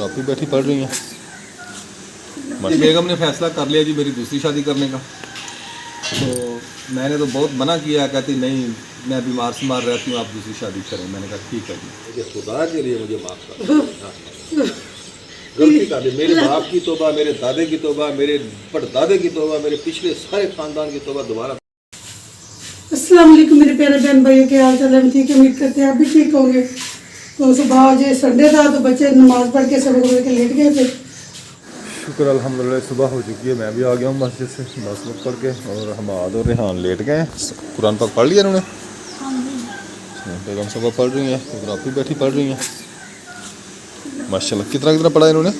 आप भी बैठी पढ़ रही हैं। बेगम ने फैसला कर लिया जी मेरी दूसरी शादी करने का। तो मैंने तो बहुत मना किया, कहती नहीं मैं बीमार सीमार रहती हूँ, आप दूसरी शादी करें। मैंने कहा ठीक है जी, मुझे खुदा के लिए मुझे माफ़ कर, गलती कर दी। मेरे बाप की तौबा, मेरे दादे की तौबा, मेरे परदादे की तौबा, मेरे पिछले सारे खानदान की तौबा दोबारा। अस्सलाम वालेकुम मेरे प्यारे बहन भाइयों, के हाल चाल है? ठीक है, उम्मीद करते हैं आप भी ठीक होंगे। तो सुबह आज संडे था तो बच्चे नमाज पढ़ के सब के लेट गए थे। शुक्र अल्हम्दुलिल्लाह सुबह हो चुकी है, मैं भी आ गया हूँ मस्जिद से 10 वक्त पढ़ के। और हमाद और रेहान लेट गए। कुरान पाक पढ़ लिया उन्होंने? बेगम सुबह पढ़ रही हैं, फिर आप भी बैठी पढ़ रही हैं। माशाल्लाह कितना कितना पढ़ा इन्होंने?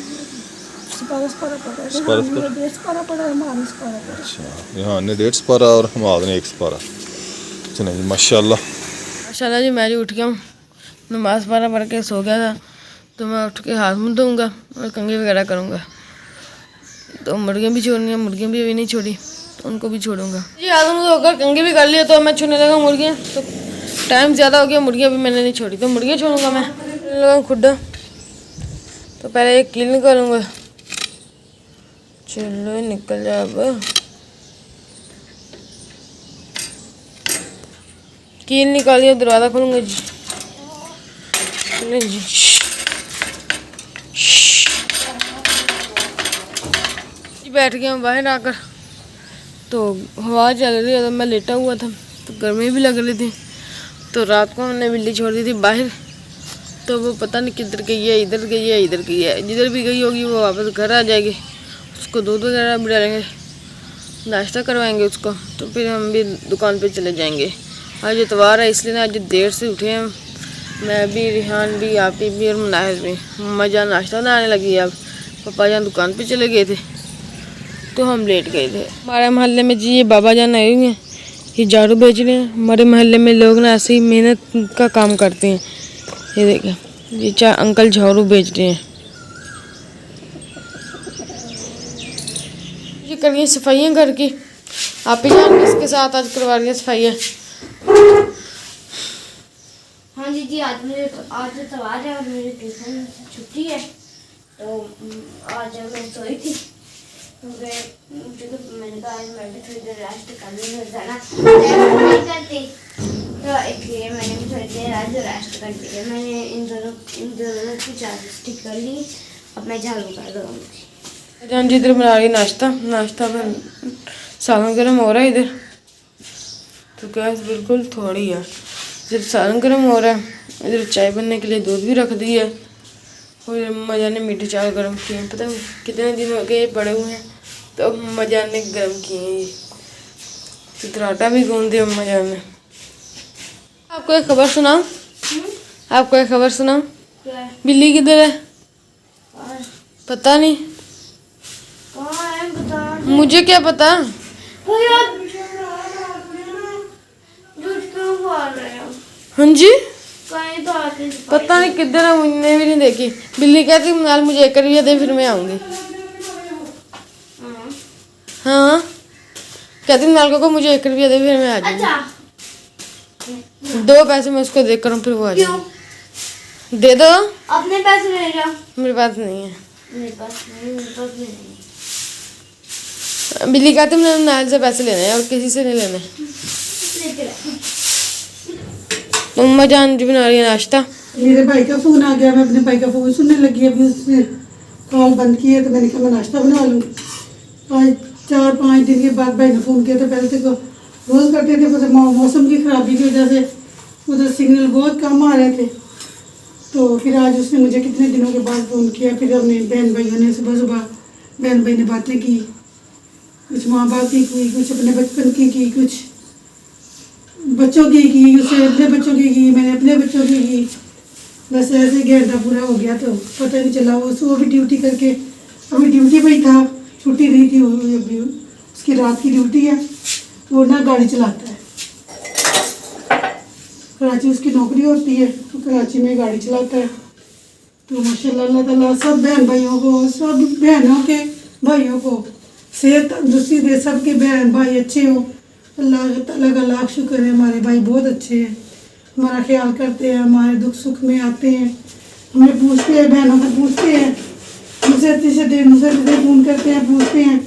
अच्छा, रेहान ने 1.5 पारा और हमाद ने 1 पारा। चलिए जी माशाल्लाह माशाल्लाह जी। मैं जी उठ गया हूँ, नमाज़ पढ़ के सो गया था। तो मैं उठ के हाथ मुँह धोऊँगा और कंघी वगैरह करूँगा। तो मुर्गियाँ भी छोड़नी है, मुर्गियाँ भी अभी नहीं छोड़ी तो उनको भी छोड़ूंगा जी। हाथ मुँह धोकर कंघी भी कर लिया तो मैं छूने लगा मुर्गियाँ। तो टाइम ज़्यादा हो गया, मुर्गियाँ भी मैंने नहीं छोड़ी तो मुर्गियाँ छोड़ूंगा मैं। लगा खुड्डा तो पहले एक कील निकालूंगा। चलो निकल जा अब। कील निकालिए, दरवाज़ा खोलूंगा जी। चलें जी। बैठ गया हूँ बाहर आकर, तो हवा चल रही है। तो मैं लेटा हुआ था तो गर्मी भी लग रही थी। तो रात को हमने बिल्ली छोड़ दी थी बाहर। तो वो पता नहीं किधर गई है, इधर गई है, इधर गई है। जिधर भी गई होगी वो वापस घर आ जाएगी। उसको दूध वगैरह भी डालेंगे, नाश्ता करवाएंगे उसको। तो फिर हम भी दुकान पे चले जाएंगे। आज इतवार है इसलिए ना आज देर से उठे हैं। मैं भी, रिहान भी, आपी भी और मुनाहिर भी। मम्मा जान नाश्ता बनाने लगी है। अब पापा जान दुकान पे चले गए थे तो हम लेट गए थे। हमारे मोहल्ले में जी ये बाबा जान आए हुए हैं, ये झाड़ू बेच रहे हैं। हमारे मोहल्ले में लोग ना ऐसे ही मेहनत का काम करते हैं। ये देखें, ये 4 अंकल झाड़ू बेच रहे हैं। ये करिए सफाइयाँ घर की। आप ही जान इसके साथ आज करवा रही है सफाइयाँ। हाँ जी आज तो तवार है और मेरे ट्यूशन छुट्टी है। तो आज मैं सोई थी तो मैंने कहा आज मैं भी थोड़ी देर रेस्ट कर लूँ, जाना नहीं करती तो इसलिए मैंने भी थोड़ी देर आज रेस्ट कर दी। मैंने इन दोनों की चार्ज ठीक कर ली। अब मैं झाड़ू कर दूँगी। जान जी इधर बना रही नाश्ता में सालन गर्म हो रहा है इधर। तो गैस बिल्कुल थोड़ी है, इधर सालन गर्म हो रहा है, इधर चाय बनने के लिए दूध भी रख दी है। और मजा ने मीठे चावल गर्म किए हैं। पता है कितने दिन हो गए पड़े हुए हैं तो अम्मा जान ने गर्म किए हैं। ये इधर आटा भी गूंद दिया अम्मा जान ने। आपको एक खबर सुनाऊं? आपको एक खबर सुनाऊं? बिल्ली किधर है? पता नहीं। मुझे क्या पता। हाँ जी पता नहीं किधर है, मुझे भी नहीं देखी। बिल्ली कहती नाल मुझे 1 रुपया दे फिर मैं आऊँगी। हाँ कहती नाल को मुझे 1 रुपया दे फिर मैं आ जाऊँगी। 2 पैसे मैं उसको देख कर फिर वो आ जाऊँगी। दे दो। अपने पैसे ले जाओ। मेरे पास नहीं है। मेरे पास नहीं। बिल्ली कहती मैंने नाल से पैसे लेने हैं और किसी से नहीं लेने। मम्मा जान जी बना रही है नाश्ता। मेरे भाई का फ़ोन आ गया, मैं अपने भाई का फ़ोन सुनने लगी। अभी उसने कॉल बंद की है तो मैंने कहा मैं नाश्ता बना लूँ। आज 4-5 दिन के बाद भाई ने फ़ोन किया। तो पहले तो रोज़ करते थे, पर मौसम की ख़राबी की वजह से उधर सिग्नल बहुत कम आ रहे थे। तो फिर आज उसने मुझे कितने दिनों के बाद फ़ोन किया। फिर हमने बहन भाइयों ने सुबह बहन भाई ने बातें की, कुछ माँ बाप की कुछ अपने बचपन की कुछ बच्चों की उससे अपने बच्चों की मैंने अपने बच्चों की। बस ऐसे घंटा पूरा हो गया तो पता नहीं चला। वो भी ड्यूटी करके अभी ड्यूटी पे ही था, छुट्टी नहीं थी अभी उसकी रात की ड्यूटी है। वो ना गाड़ी चलाता है, कराची उसकी नौकरी होती है तो कराची में गाड़ी चलाता है। तो माशाल्लाह अल्लाह ताला सब बहन भाइयों को, सब बहनों के भाइयों को सेहत तंदुरुस्ती दे, सबके बहन भाई अच्छे हो। अल्लाह ताला का लाख शुक्र है। हमारे भाई बहुत अच्छे हैं, हमारा ख्याल करते हैं, हमारे दुख सुख में आते हैं, हमें पूछते हैं, बहनों को पूछते हैं दूसरे तीसरे फ़ोन करते हैं, पूछते हैं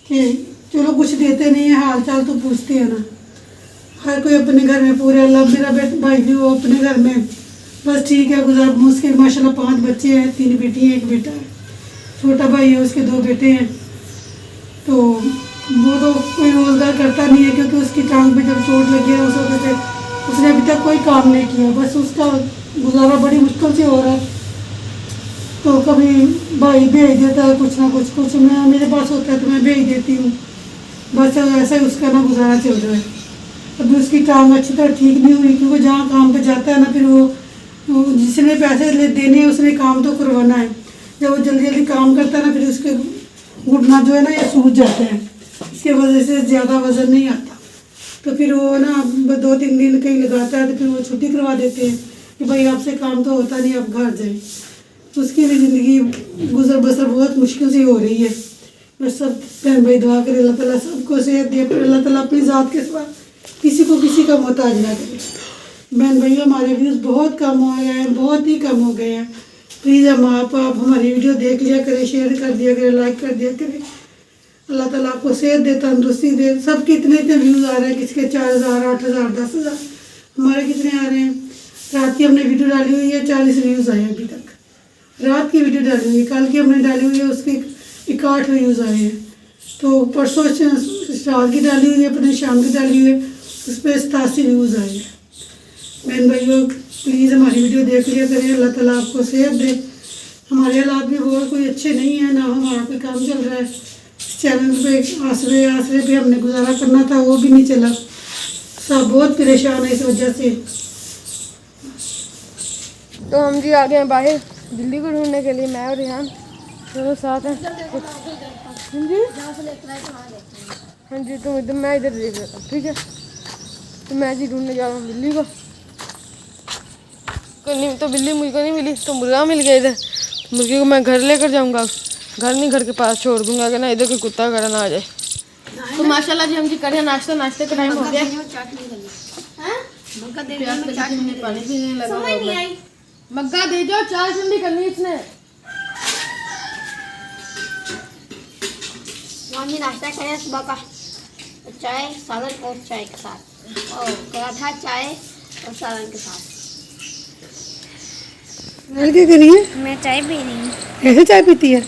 कि चलो कुछ देते नहीं है, हाल चाल तो पूछते हैं ना। हर कोई अपने घर में पूरे, अल्लाह मेरा भाई भी वो अपने घर में बस ठीक है, गुजार मुश्किल। माशाल्लाह 5 बच्चे हैं, 3 बेटी हैं, 1 बेटा है। छोटा भाई है, उसके 2 बेटे हैं। तो वो तो कोई रोज़गार करता नहीं है, क्योंकि उसकी टांग पे जब चोट लगी है उस वजह से उसने अभी तक कोई काम नहीं किया। बस उसका गुजारा बड़ी मुश्किल से हो रहा है। तो कभी भाई भेज देता है कुछ ना कुछ मैं मेरे पास होता है तो मैं भेज देती हूँ। बस ऐसा ही उसका ना गुजारा चल रहा है। अभी उसकी टांग अच्छी तरह ठीक नहीं हुई, क्योंकि जहाँ काम पे जाता है ना, फिर वो जिसने पैसे देने हैं उसने काम तो करवाना है। जब वो जल्दी जल्दी काम करता है ना, फिर उसके घुटना जो है ना ये सूज जाते हैं। इसके वजह से ज़्यादा वजन नहीं आता। तो फिर वो ना 2-3 दिन कहीं लगाता है, तो फिर वो छुट्टी करवा देते हैं कि भाई आपसे काम तो होता नहीं, आप घर जाए। उसकी भी ज़िंदगी गुजर बसर बहुत मुश्किल से हो रही है। बस सब बहन भाई दुआ करें, अल्लाह ताला सबको सेहत दे, पर अल्लाह ताला अपनी ज़ात के सिवा किसी को किसी का मोहताज ना करे। बहन भाई हमारे व्यूज़ बहुत कम हो गए हैं, बहुत ही कम हो गए हैं। प्लीज़ आप हमारी वीडियो देख लिया करें, शेयर कर दिया करें, लाइक कर दिया करें। अल्लाह ताला आपको सेहत दे, तंदुरुस्ती दे। सबके इतने व्यूज़ आ रहे हैं, किसी के 4000, 8000, 10,000, हमारे कितने आ रहे हैं। रात की हमने वीडियो डाली हुई है, 40 व्यूज़ आए अभी तक। रात की वीडियो डाली हुई है, कल की हमने डाली हुई है, उसके 61 व्यूज़ आए हैं। तो परसों रात की डाली हुई है, अपने शाम की डाली हुई है, उस पर 87 व्यूज़ आए हैं। बहन भाइयों प्लीज़ हमारी वीडियो देख लिया करें। अल्लाह ताला आपको सेहत दे। हमारे हालात भी बहुत कोई अच्छे नहीं है, ना हमारा कोई काम चल रहा है। चैनल पे आसरे पे हमने गुजारा करना था, वो भी नहीं चला। सब बहुत परेशान है इस वजह से। तो हम जी आ गए हैं बाहर दिल्ली को ढूंढने के लिए, मैं और रेहान दोनों साथ हैं। हाँ जी हाँ जी, तो इधर मैं इधर देख लेता हूँ, ठीक है। तो मैं जी ढूंढने जा रहा हूँ बिल्ली को। नहीं तो बिल्ली मुझको नहीं मिली, तो मुर्गा मिल गया इधर। मुर्गी को मैं घर लेकर जाऊँगा, घर नहीं घर के पास छोड़ दूँगा कि ना इधर कोई कुत्ता वगैरह ना आ जाए। तो माशाल्लाह जी हम जी करें नाश्ता, नाश्ते का टाइम हो गया। पानी पीने लगा, मग्गा दे जाओ, चाय ठंडी करनी इसने। मम्मी नाश्ता करें सुबह का, चाय सालन और चाय के साथ, और पराठा चाय और सालन के साथ। क्या करी है? मैं चाय पी रही हूँ। ऐसे चाय पीती है?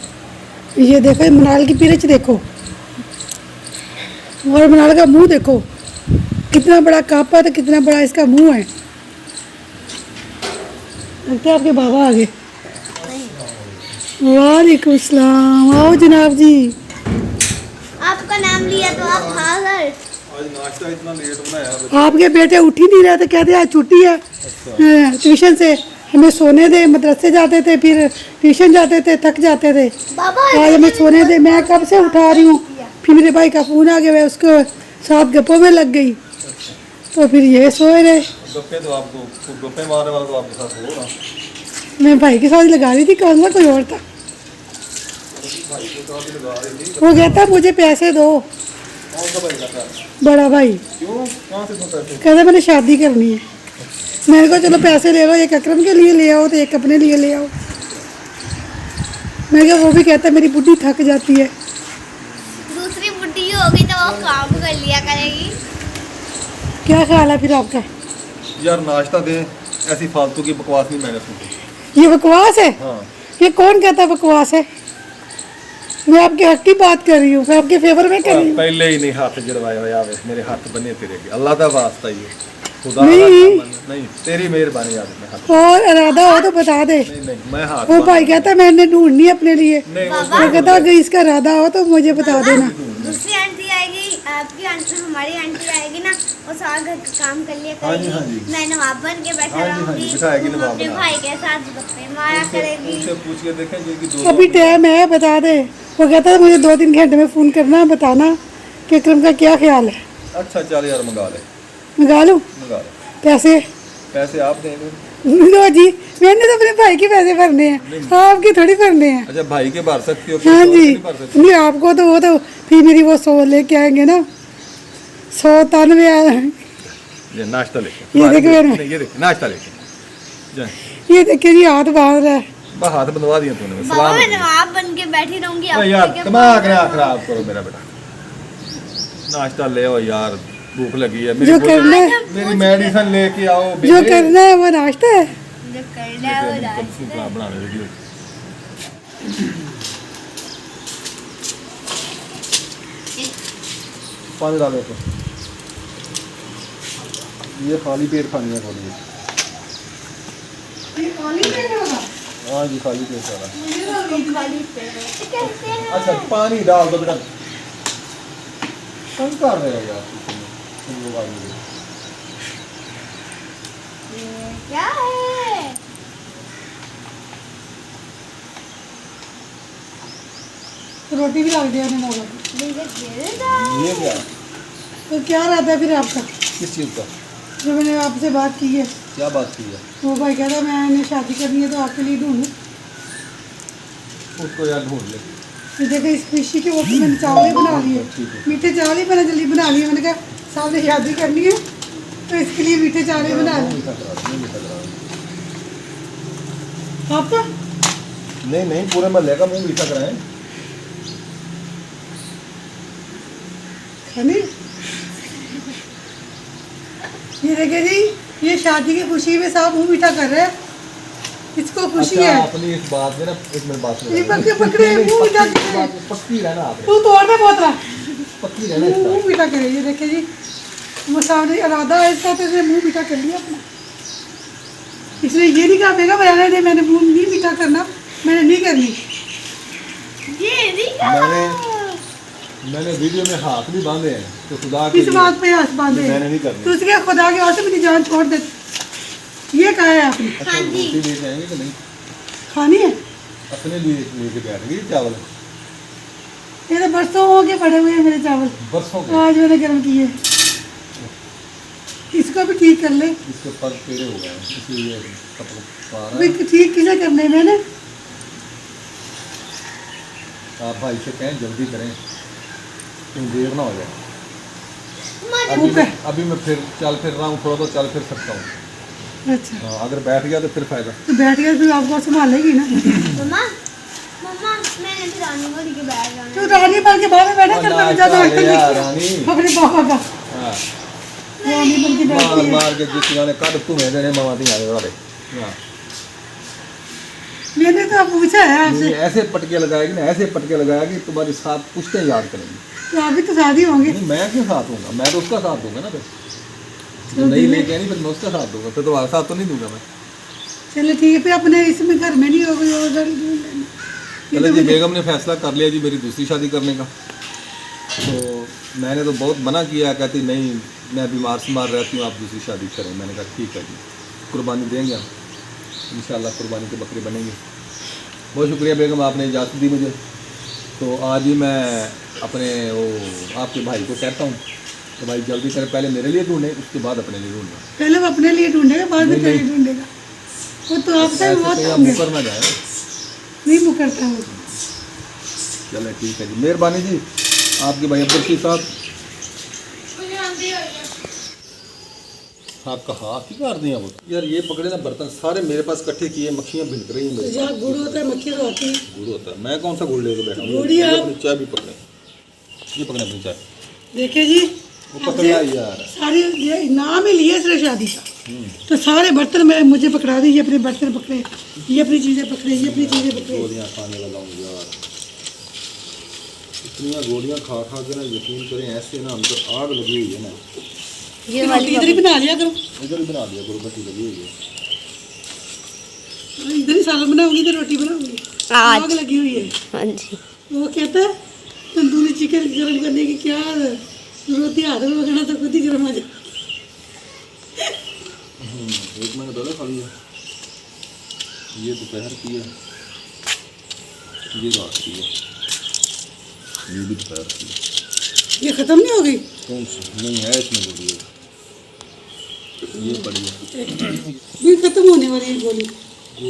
ये देखो, ये मनाल की पिरच देखो, और मनाल का मुंह देखो, कितना बड़ा कापा है, तो कितना बड़ा इसका मुंह है। लगता है आपके बाबा आ गए। वालेकुम सलाम, आओ जनाब जी। आपका नाम लिया तो आप हाजिर। आज नाश्ता इतना लेट बनाया। आपके बेटे उठ ही नहीं रहे थे, कहते आज छुट्टी है ट्यूशन से, हमें सोने दे। मदरसे जाते थे, फिर ट्यूशन जाते थे, थक जाते थे। आज हमें सोने दे। मैं कब से उठा रही हूँ, फिर मेरे भाई का फ़ोन आ गया, मैं उसके साथ गप्पों में लग गई, तो फिर ये सोए रहे। गप्पे तो आपको गप्पे मारने वाला तो आपके साथ होगा। मैं भाई के साथ लगा रही थी, कौन सा कोई और था। वो कहता मुझे पैसे दो। कौन सा भाई लगा? बड़ा भाई। क्यों? कहाँ से तुम पैसे? कहता मैंने शादी करनी है। मेरे को चलो पैसे ले लो, एक अकरम के लिए ले आओ, तो एक अपने लिए ले आओ। मैं क्या, वो भी कहता मेरी बुढ़ी थक जाती है। दूसरी बुढ़ी होगी तो वो काम कर लिया करेगी। क्या ख्याल है फिर आपका? यार नाश्ता दें, ऐसी फालतू की बकवास नहीं मैंने सुनी। ये बकवास है? हाँ। ये कौन कहता है बकवास है? मैं आपके हक की बात कर रही हूँ, मैं आपके फेवर में कर रही हूँ। पहले ही नहीं हाथ जड़वाया हुआ, मेरे हाथ बने तेरे के, अल्लाह का वास्ता ही है, खुदा नहीं तेरी मेहरबानी याद में हाथ। और इरादा हो तो बता दे। नहीं मैं हाथ। वो भाई कहता मैंने ढूंढनी है अपने लिए। वो कहता अगर इसका इरादा हो तो मुझे बता देना। दूसरी आंटी आएगी, आपकी आंटी, हमारी आंटी आएगी ना, वो सारा घर का काम कर लिया हाँ जी, करेगी। हाँ जी। मैं नवाब बन के बैठा रहूंगी, बिठाएगी वो नवाब अपने बना। भाई के साथ गप्पे मारा करेगी। उनसे पूछ के देखें जो कि दो अभी टाइम है, बता दे। वो कहता था मुझे 2-3 घंटे में फ़ोन करना, बताना कि अकरम का क्या ख्याल है। अच्छा चल यार मंगा ले, मंगा लूँ? मंगा ले। पैसे आप दे दो। लो जी, मैंने तो अपने भाई के पैसे भरने हैं, आपके थोड़ी भरने हैं। अच्छा भाई के भर सकती हो? हाँ जी, नहीं भर सकती? नहीं आपको तो वो तो फिर मेरी वो 100 लेके आएंगे ना, 193। ये नाश्ता लेके, ये देखो ये देख नाश्ता लेके जा। ये देखिए जी, हाथ बांध रहा है। बस हाथ बंधवा दिया तूने, बाबा सलाम मैं हो गया। नवाब बन के बैठी रहूंगी अरे आपके यार के दिमाग ना खराब करो मेरा बेटा, नाश्ता ले आओ यार, भूख लगी है मेरी, जो करना है, मेरी मेडिसिन लेके आओ जो करना है वो नाश्ता है। जो करना है वो रास्ता है। बना वीडियो। पानी डालो तो, ये खाली पेट खानी है थोड़ी। ये पानी पीना होगा। हाँ जी खाली पेट सारा। इसको खाली पेट ऐसे कहते हैं। अच्छा पानी डाल दो बेटा, कौन कर रहे हो यार तुम लोग आगे? ये क्या है? रोटी भी लग दिया मैंने बाबा मुझे दे दो। ये क्या, तो क्या रहता है फिर आपका, किस चीज़ का, जो मैंने आपसे बात की है? क्या बात की है? वो भाई कहता मैंने शादी करनी है तो आपके लिए ढूंढूं। उसको यार ढूंढ ले। तो देखो इस खुशी के वक्त मैंने चावल ही बना लिए, ठीक है। मीठे चावल ही मैंने जल्दी बना लिए। मैंने कहा साहब ने शादी करनी है तो इसके लिए मीठे चावल ही बना लिए। मीठा करा दो, मीठा करा दो। आपका नहीं नहीं पूरे महल्ले का मुंह मीठा कराएं। खानी ये देखे जी, ये शादी की खुशी में साहब मुंह मीठा कर रहे हैं, इसको खुशी अच्छा, है। अपनी इस बात में ना एक मिनट बात में ये रहना। पकड़े पकड़े नहीं, मुंह मीठा पक्की- करे। बात- पक्की रहना आपने, तू तोड़ने बहुत रहा, पक्की रहना इस मुंह बात। मीठा करे। ये देखे जी, वो सामने इरादा है इसका तो इसने मुंह मीठा कर लिया अपना। इसलिए ये नहीं कहा बेगा रहने दे, मैंने मुंह नहीं मीठा करना, मैंने नहीं करनी। ये नहीं कहा। मैंने वीडियो में हाथ भी बांधे हैं तो खुदा के किस लिए बात पे हाथ बांधे? मैंने नहीं करनी। तो उसके खुदा के वास्ते मेरी जान छोड़ दे, ये कहा है आपने। अच्छा हाँ जी। रोटी लेके आएंगे कि नहीं? खानी है? अपने लिए लेके बैठ गई चावल, ये तो बरसों हो गए पड़े हुए हैं मेरे चावल, बरसों के। आज मैंने गर्म किए। इसको भी ठीक कर ले। इसके पग टेढ़े हो गए हैं इसलिए कपड़े पा रहा अभी है। ठीक किसे करने मैंने? आप भाई से कहें जल्दी करें, कहीं देर ना हो जाए। मत- अभी मैं फिर चल फिर रहा हूँ, थोड़ा तो चल फिर सकता हूँ। अच्छा हाँ, अगर बैठ गया तो फिर फायदा। तो बैठ गया फिर आपको संभालेगी ना। मम्मा मम्मा मैंने फिर रानी बोली के बैठ जाना। तो रानी बन के बाहर में बैठा कर मैं ज्यादा नाश्ता ले आ, रानी। अपने पापा का हाँ, रानी बन के मार बैठती है। मार के जिस गाने कद तुम्हें देने मामा दी आगे वाले। हाँ, मैंने तो पूछा है आपसे, नहीं, ऐसे पटके लगाएगी ना, ऐसे पटके लगाएगी तुम्हारे साथ पुश्ते याद करेंगी। तो आप भी तो शादी होंगे। नहीं मैं क्यों साथ दूंगा, मैं तो उसका साथ दूंगा ना। फिर तो नहीं लेके नहीं, फिर मैं उसका साथ दूंगा, फिर तुम्हारा साथ तो नहीं दूंगा मैं। चलो ठीक है, फिर अपने इसमें घर में नहीं होगी और घर ढूंढ लेना। चलो जी, बेगम ने फैसला कर लिया जी मेरी दूसरी शादी करने का। तो मैंने तो बहुत मना किया, कहती नहीं मैं बीमार सीमार रहती हूँ, आप दूसरी शादी करें। मैंने कहा ठीक है जी, कुर्बानी देंगे हम, इंशाल्लाह कुर्बानी के बकरे बनेंगे। बहुत शुक्रिया बेगम, आपने इजाज़त दी मुझे। तो आज ही मैं अपने वो आपके भाई को कहता हूँ तो भाई जल्दी करें, पहले मेरे लिए ढूंढें उसके बाद अपने लिए ढूंढना। पहले वो अपने लिए ढूंढेगा, बाद में नहीं, तेरे नहीं। लिए ढूंढेगा। वो तो आपसे ऐसे बहुत तो यहाँ होंगे, मुकर ना जाए। नहीं मुकरता वो। चलो ठीक है जी, मेहरबानी जी आपके भाई अब्दुल रशीद साहब। आपका हाथ ही मार दिया वो यार, ये पकड़े ना बर्तन सारे मेरे पास इकट्ठे किए, मक्खियाँ भिनक रही हैं मेरे जहाँ गुड़ होता है मक्खी तो होती है। पास। गुड़ होता है, मैं कौन सा गुड़ लेकर बैठा हूँ? गुड़ ही ये आप- अपनी चाय भी पकड़े, ये पकड़े अपनी चाय, देखिए जी, वो पकड़ा यार। सारी ये नाम ही लिए सिर्फ शादी का, तो सारे बर्तन में मुझे पकड़ा दी। ये अपने बर्तन पकड़े, ये अपनी चीज़ें पकड़े, ये अपनी चीज़ें पकड़े। गोलियाँ खाने लगा हूँ यार, इतनी गोलियाँ खा खा के ना यकीन करें ऐसे ना अंदर आग लगी हुई है ना। ये रोटी इधर ही बना लिया करो, इधर ही बना दिया, गुरबटी लगी हुई है। इधर ही सालन बनाऊंगी, इधर रोटी बनाऊंगी। आग लगी हुई है। हाँ जी। वो कहता है तंदूरी चिकन गर्म करने की क्या जरूरत है, हाथ में पकड़ना तो खुद ही गर्म आ जाए। एक मैंने पहले खा लिया, ये दोपहर की है, ये रात की है, ये भी दोपहर की है। ये खत्म नहीं हो गई? कौन सी नहीं है इसमें गोली है, ये पड़ी है। ये खत्म होने वाली है गोली,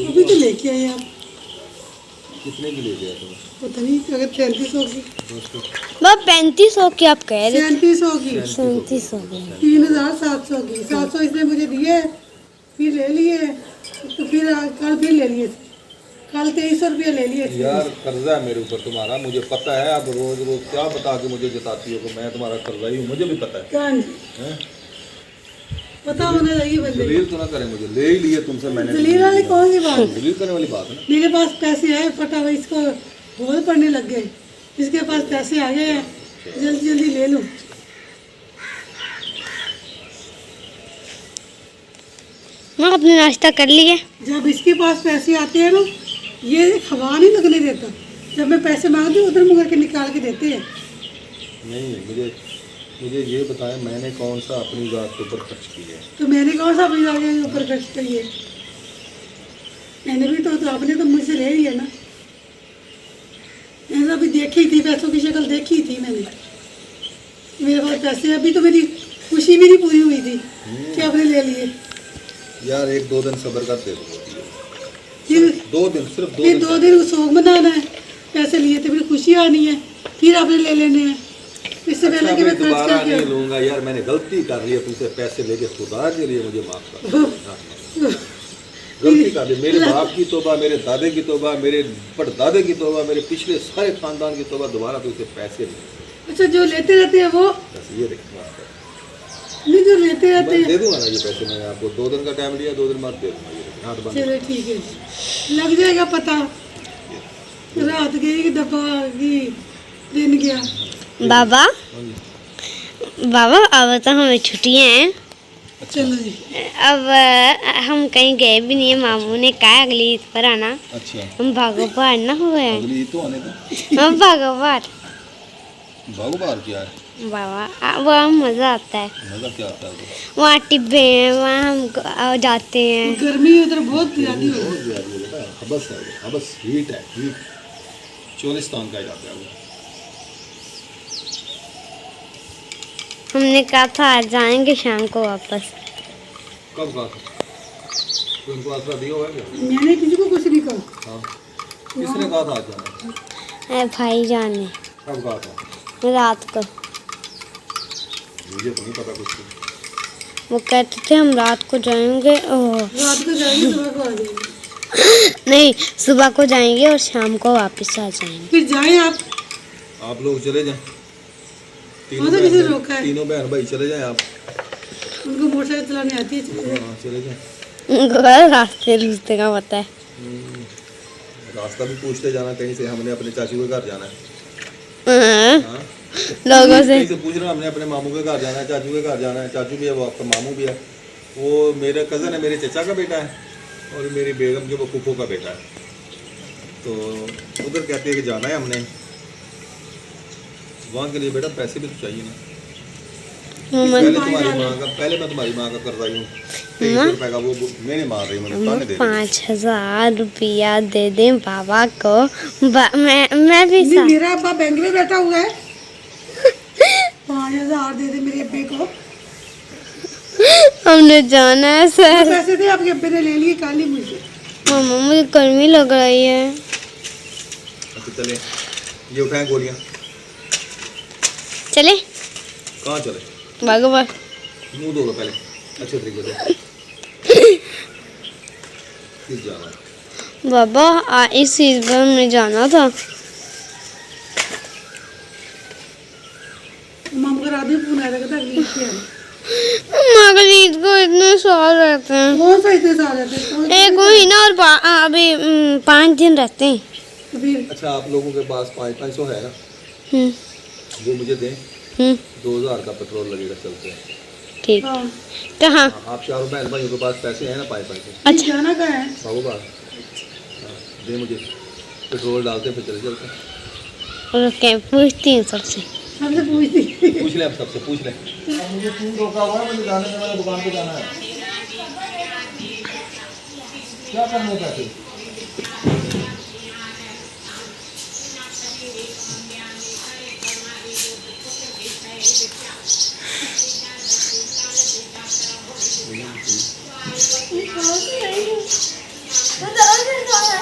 अभी तो लेके आए आप। कितने की ले गया तुम्हें? पता नहीं अगर 3700 की, दोस्तों 3500 की आप कह रहे 3700 की, 3700 की। 3700 की, 700 इसने मुझे दिए, फिर ले लिए, तो फिर कल फिर ले लिए। कल 2300 रुपया ले लिए थे। यार कर्जा है मेरे ऊपर तुम्हारा, मुझे पता है। अब रोज रोज क्या बता के मुझे जताती हो कि मैं तुम्हारा कर्जा ही हूँ, मुझे भी पता है। कौन हैं? पता होना चाहिए बंदे जलील तो ना करे मुझे, ले ही लिए तुमसे मैंने। जलील वाली कौन सी बात? जलील करने वाली बात है ना। मेरे पास पैसे आए फटाफट इसको बोल पड़ने लग गए, इसके पास पैसे आ गए हैं जल्दी जल्दी ले लूँ। मैं अपने नाश्ता कर लिए। जब इसके पास पैसे आते हैं ना, ये हवा नहीं लगने देता। जब मैं पैसे मांगती हूँ उधर मुँह करके निकाल के देते हैं। नहीं, मुझे ये बताएं मैंने कौन सा अपनी जात के ऊपर खर्च किया है? तो मैंने कौन सा अपनी जाके ऊपर खर्च करिए? मैंने भी तो आपने तो मुझसे ले लिया ना। मैंने तो अभी देखी थी, पैसों की शक्ल देखी थी मैंने। मेरे पास पैसे, अभी तो मेरी खुशी भी नहीं पूरी हुई थी कि आपने ले लिए। यार 1-2 दिन सब्र कर दे दो। फिर 2 दिन, सिर्फ 2 फिर दिन। 2 दिन शौक मनाना है, पैसे लिए थे, फिर खुशी आनी है, फिर आपने ले लेने हैं। इससे अच्छा, पहले कि मैं खर्च दोबारा करके नहीं लूंगा यार, मैंने गलती कर ली है तुमसे पैसे लेके, खुदा के लिए मुझे माफ कर। हाँ, गलती कर ली। मेरे बाप की तौबा, मेरे दादे की तौबा, मेरे पड़दादे की तौबा, मेरे पिछले सारे खानदान की तौबा, दोबारा तुमसे पैसे नहीं। अच्छा, जो लेते रहते हैं वो बस ये देख, माफ कर। नहीं, जो लेते रहते मैं हैं। दे दूंगा ना ये पैसे, मैंने आपको 2 दिन का टाइम लिया, 2 दिन बाद दे दूंगा। ये देख, हाथ बंद। चलो ठीक है, लग जाएगा पता। रात गई कि दफा की दिन गया। बाबा हाँ जी। बाबा अब तो हमें छुट्टियां हैं। चलो जी, अब हम कहीं गए भी नहीं है। मामू ने कहा अगली ईद पर आना। अच्छा, हम भागोपार ना हुए। अगली ईद तो आने दो। हम भागोपार बागोबार क्या है? बाबा वहाँ मज़ा आता है। मजा क्या आता है? वहाँ टिब्बे हैं, वहाँ हम जाते हैं। गर्मी उधर बहुत ज्यादा हो बहुत ज्यादा है बेटा, हबस है वो, हबस हीट है, हीट। चोलिस्तान का इलाका है वो। हमने कहा था आज जाएंगे शाम को वापस। कब कहा था? तुमको आसरा दिया हुआ है क्या? मैंने किसी को कुछ नहीं कहा। हाँ, किसने कहा था आज जाना? भाई जान ने कब कहा था? रात को मुझे तो नहीं पता कुछ भी। वो कहते थे हम रात को जाएंगे। ओह रात को जाएंगे, सुबह को आ जाएंगे। नहीं, सुबह को जाएंगे और शाम को वापस आ जाएंगे। फिर जाए आप लोग चले जाएं। वहाँ तो किसी रोका है? तीनों बहन भाई चले जाएं आप। उनको मोटरसाइकिल चलाने आती है, चले जाए। हाँ, चले जाएं। उनको रास्ते का पता है। रास्ता भी पूछते जाना कहीं से, हमने अपने चाचू के घर जाना है। हाँ, हाँ? लोगों से कहीं से पूछ रहे हो, हमने अपने मामू के घर जाना है, चाचू के घर जाना है। चाचू भी है, वो आपका मामू भी है। वो मेरा कज़न है, मेरे चचा का बेटा है, और मेरी बेगम जो वो फूफो का बेटा है। तो उधर कहते हैं कि जाना है हमने। वहाँ के लिए बेटा पैसे भी तो चाहिए ना। पहले मैं तुम्हारी माँ का कर्जा हूँ 2300 रुपये का, वो मैंने मार रही, मैंने ताने दे रही। 5000 रुपया दे दें बाबा को। मैं भी नहीं, मेरा अब्बा बैंक में बैठा हुआ है। 5000 दे दे मेरे अब्बे को। हमने जाना है सर। पैसे थे आपके अब्बे ने ले लिए, काली मुझे। मामा मुझे गर्मी लग रही है। अच्छा चले, ये उठाएं गोलियाँ। चले कहाँ चले? बागोबार। मुंह धो लो पहले अच्छे तरीके से। किस जाना है? बाबा इस चीज पर हमने जाना था। मामू का रात में फोन आया था अगली ईद पे। मगलीद को इतने साल रहते हैं। कौन सा इतने साल रहते हैं? एक महीना और अभी 5 दिन रहते हैं। तो फिर अच्छा, आप लोगों के पास 500 है ना? हम्म, वो मुझे दें। 2000 का पेट्रोल लगेगा, चलते हैं। ठीक। हाँ, कहाँ? आप चारों बहन भाइयों के पास पैसे हैं ना? 500। अच्छा, जाना कहाँ है? बाबूबार। हाँ, दे मुझे, पेट्रोल डालते फिर चले चलते हैं। और क्या पूछती हूँ सबसे। सबसे पूछती। पूछ ले, आप सबसे पूछ ले। मुझे क्यों रोका हुआ है? मुझे जाने से मेरे दुकान पे जाना है। क्या करने का फिर?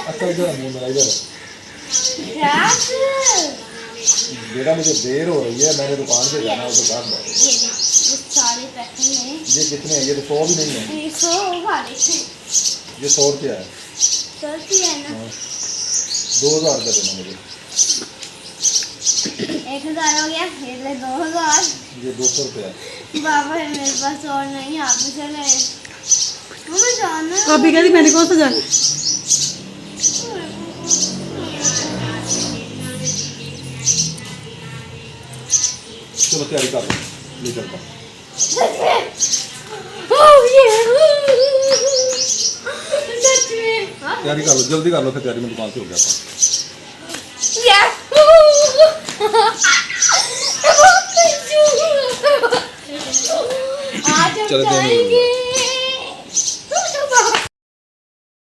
अच्छा इधर मुँह मेरा इधर बेटा, मुझे देर हो रही है, मैंने दुकान पे जाना है, दुकान में। ये कितने हैं? ये तो 100 भी नहीं है। ये 100 रुपया है। हाँ। 2000 का देना मुझे। 1000 हो गया, ये ले 2000। ये 200 रुपया। बाबा मेरे पास और नहीं, आप ही से ले। मम्मा जाना है। आप ही कह रही मैंने कौन सा जाना। चलो तैयारी कर लो, ले चलता हूँ। सच में? ओह ये सच में? हाँ? तैयारी कर लो, जल्दी कर लो, फिर तैयारी में दुकान से हो जाता हूँ। Yes! आज हम चलो, जाएंगे।